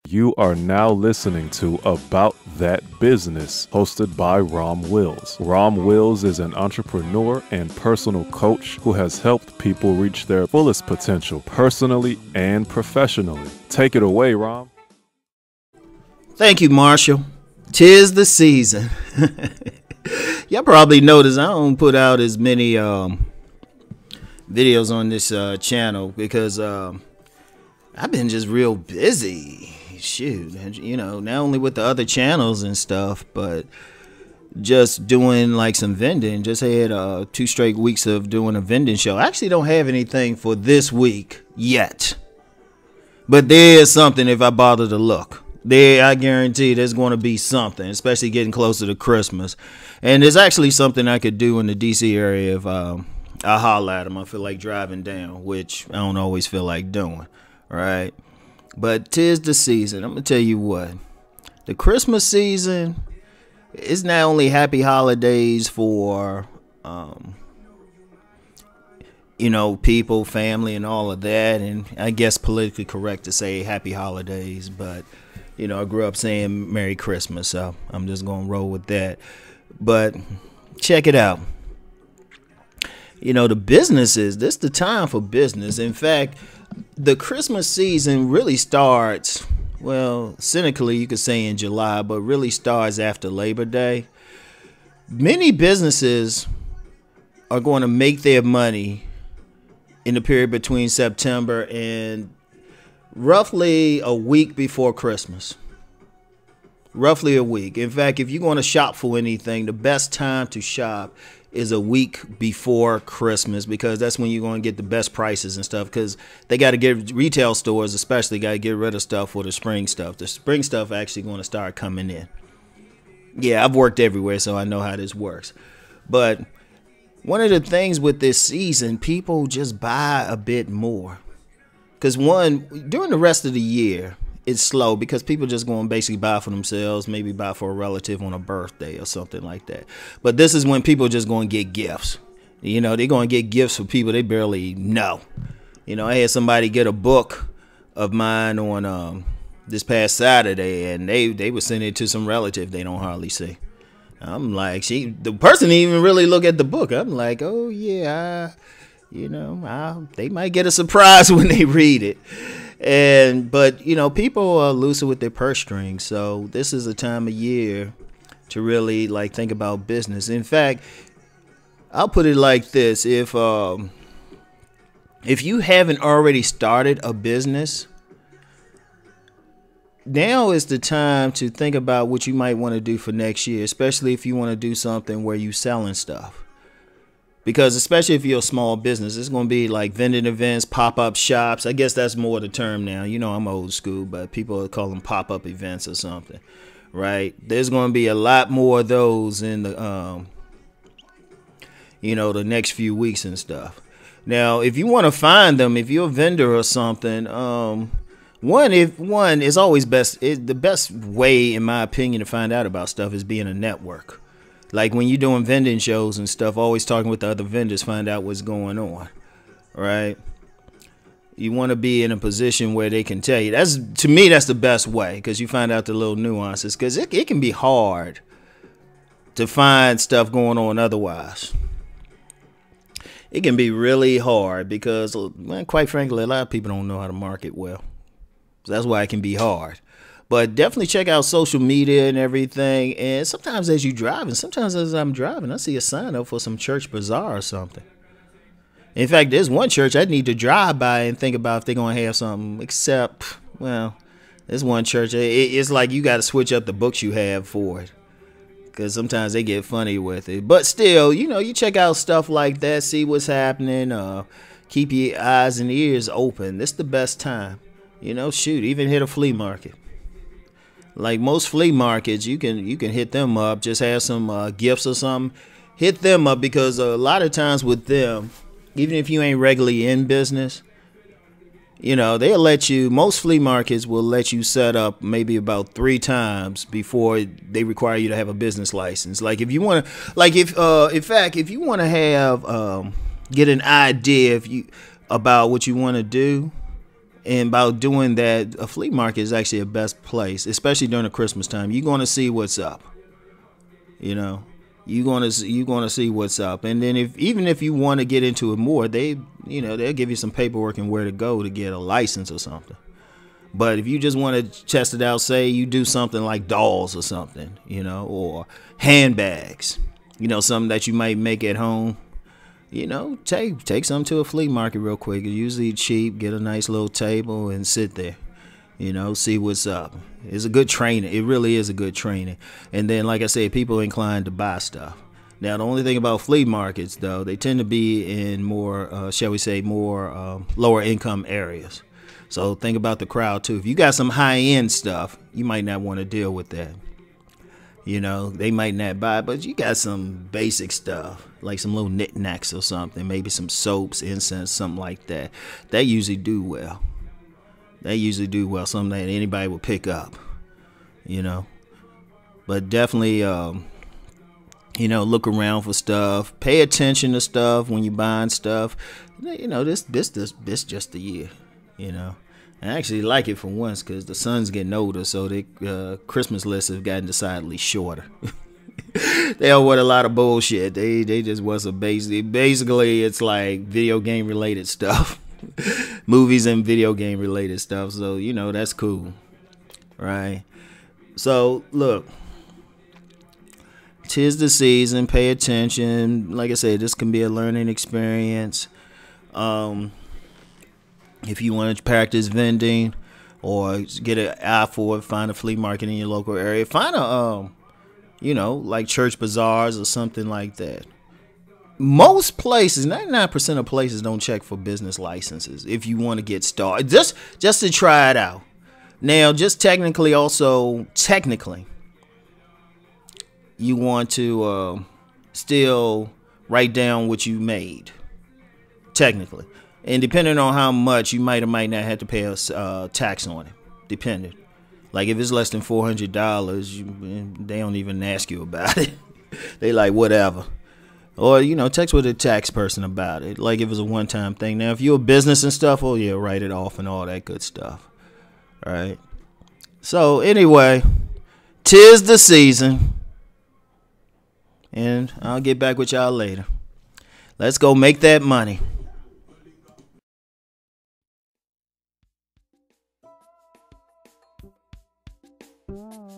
You are now listening to About That Business, hosted by Rom Wills. Rom Wills is an entrepreneur and personal coach who has helped people reach their fullest potential, personally and professionally. Take it away, Rom. Thank you, Marshall. 'Tis the season. Y'all probably noticed I don't put out as many videos on this channel because I've been just real busy. Shoot, you know, not only with the other channels and stuff, but just doing like some vending. Just had 2 straight weeks of doing a vending show. I actually don't have anything for this week yet, but there's something if I bother to look. There, I guarantee there's going to be something, especially getting closer to Christmas. And there's actually something I could do in the DC area if I holler at them. I feel like driving down, which I don't always feel like doing, right? But 'tis the season. I'm going to tell you what. The Christmas season is not only happy holidays for, you know, people, family, and all of that. And I guess politically correct to say happy holidays, but you know, I grew up saying Merry Christmas, so I'm just going to roll with that. But check it out. You know, the businesses, this is the time for business. In fact, the Christmas season really starts, well, cynically you could say in July, but really starts after Labor Day. Many businesses are going to make their money in the period between September and roughly a week before Christmas. Roughly a week. In fact, if you're going to shop for anything, the best time to shop is a week before Christmas, because that's when you're going to get the best prices and stuff, because they got to get, retail stores especially got to get rid of stuff for the spring stuff. The spring stuff actually going to start coming in. Yeah, I've worked everywhere, so I know how this works. But one of the things with this season, people just buy a bit more. Because one, during the rest of the year, it's slow because people just going to basically buy for themselves, maybe buy for a relative on a birthday or something like that. But this is when people are just going to get gifts. You know, they're going to get gifts for people they barely know. You know, I had somebody get a book of mine on this past Saturday, and they were sending it to some relative they don't hardly see. I'm like, the person didn't even really look at the book. I'm like, oh, yeah, you know, they might get a surprise when they read it. But, you know, people are looser with their purse strings. So this is a time of year to really like think about business. In fact, I'll put it like this. If you haven't already started a business, now is the time to think about what you might want to do for next year, especially if you want to do something where you're selling stuff. Because especially if you're a small business, it's going to be like vending events, pop-up shops. I guess that's more the term now. You know, I'm old school, but people call them pop-up events or something, right? There's going to be a lot more of those in the, you know, the next few weeks and stuff. Now, if you want to find them, if you're a vendor or something, one is always best. The best way, in my opinion, to find out about stuff is being a network. Like when you're doing vending shows and stuff, always talking with the other vendors, find out what's going on, right? You want to be in a position where they can tell you. To me, that's the best way, because you find out the little nuances, because it can be hard to find stuff going on otherwise. It can be really hard because, well, quite frankly, a lot of people don't know how to market well. So that's why it can be hard. But definitely check out social media and everything. And sometimes as you driving, sometimes as I'm driving, I see a sign up for some church bazaar or something. In fact, there's one church I need to drive by and think about if they're going to have something, except, well, there's one church. It's like you got to switch up the books you have for it, because sometimes they get funny with it. But still, you know, you check out stuff like that, see what's happening, keep your eyes and ears open. This is the best time. You know, shoot, even hit a flea market. Like most flea markets, you can hit them up. Just have some gifts or something. Hit them up, because a lot of times with them, even if you ain't regularly in business, you know, they'll let you. Most flea markets will let you set up maybe about 3 times before they require you to have a business license. Like if you want to, like in fact, if you want to have get an idea about what you want to do, And about doing that, a flea market is actually a best place, especially during the Christmas time. You're going to see what's up. You know, you're going to see what's up. And then even if you want to get into it more, they'll give you some paperwork and where to go to get a license or something. But if you just want to test it out, say you do something like dolls or something, or handbags, something that you might make at home, take some to a flea market real quick. It's usually cheap. Get a nice little table and sit there, see what's up. It's a good training. It really is a good training. And then, like I said, people are inclined to buy stuff. Now, the only thing about flea markets, though, they tend to be in more, shall we say, more lower income areas. So think about the crowd, too. If you got some high-end stuff, you might not want to deal with that. They might not buy, but you got some basic stuff, like some little knickknacks or something, maybe some soaps, incense, something like that. They usually do well. Something that anybody will pick up, But definitely, look around for stuff. Pay attention to stuff when you're buying stuff. This just the year. I actually like it for once because the son's getting older, so the Christmas lists have gotten decidedly shorter. They don't want a lot of bullshit. They just want some basically it's like video game related stuff, movies and video game related stuff. So that's cool, right? So look, 'tis the season. Pay attention. Like I said, this can be a learning experience. If you want to practice vending or get an eye for it, find a flea market in your local area. Find a, like church bazaars or something like that. Most places, 99% of places don't check for business licenses if you want to get started. Just to try it out. Now, just technically, you want to still write down what you made. Technically. And depending on how much, you might or might not have to pay a tax on it. Depending. Like if it's less than $400, they don't even ask you about it. They like whatever. Or, text with a tax person about it. Like if it's a one-time thing. Now, if you're a business and stuff, oh yeah, write it off and all that good stuff. All right. So anyway, 'tis the season. And I'll get back with y'all later. Let's go make that money. Mm.